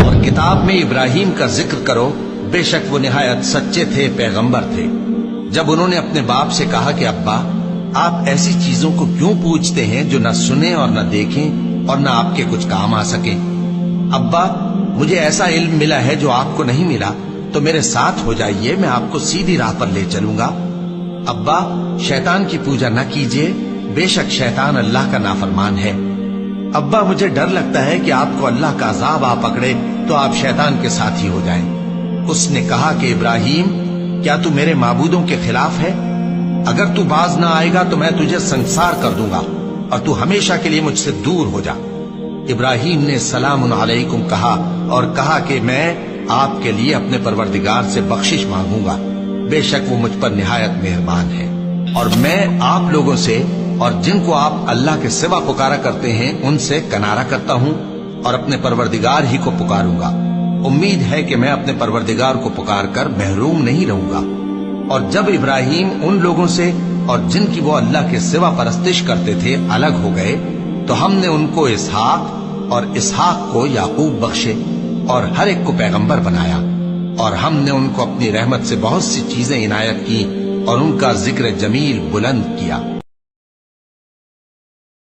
اور کتاب میں ابراہیم کا ذکر کرو، بے شک وہ نہایت سچے تھے، پیغمبر تھے۔ جب انہوں نے اپنے باپ سے کہا کہ ابا، آپ ایسی چیزوں کو کیوں پوچھتے ہیں جو نہ سنیں اور نہ دیکھیں اور نہ آپ کے کچھ کام آ سکیں؟ ابا، مجھے ایسا علم ملا ہے جو آپ کو نہیں ملا، تو میرے ساتھ ہو جائیے، میں آپ کو سیدھی راہ پر لے چلوں گا۔ ابا، شیطان کی پوجا نہ کیجیے، بے شک شیطان اللہ کا نافرمان ہے۔ ابا، مجھے ڈر لگتا ہے کہ آپ کو اللہ کا عذاب آ پکڑے تو آپ شیطان کے ساتھ ہی ہو جائیں۔ اس نے کہا کہ ابراہیم، کیا تو میرے معبودوں کے خلاف ہے؟ اگر تو باز نہ آئے گا تو میں تجھے سنسار کر دوں گا اور تو ہمیشہ کے لیے مجھ سے دور ہو جا۔ ابراہیم نے سلام علیکم کہا اور کہا کہ میں آپ کے لیے اپنے پروردگار سے بخشش مانگوں گا، بے شک وہ مجھ پر نہایت مہربان ہے، اور میں آپ لوگوں سے اور جن کو آپ اللہ کے سوا پکارا کرتے ہیں ان سے کنارہ کرتا ہوں اور اپنے پروردگار ہی کو پکاروں گا۔ امید ہے کہ میں اپنے پروردگار کو پکار کر محروم نہیں رہوں گا۔ اور جب ابراہیم ان لوگوں سے اور جن کی وہ اللہ کے سوا پرستش کرتے تھے الگ ہو گئے تو ہم نے ان کو اسحاق اور اسحاق کو یعقوب بخشے اور ہر ایک کو پیغمبر بنایا، اور ہم نے ان کو اپنی رحمت سے بہت سی چیزیں عنایت کی اور ان کا ذکر جمیل بلند کیا۔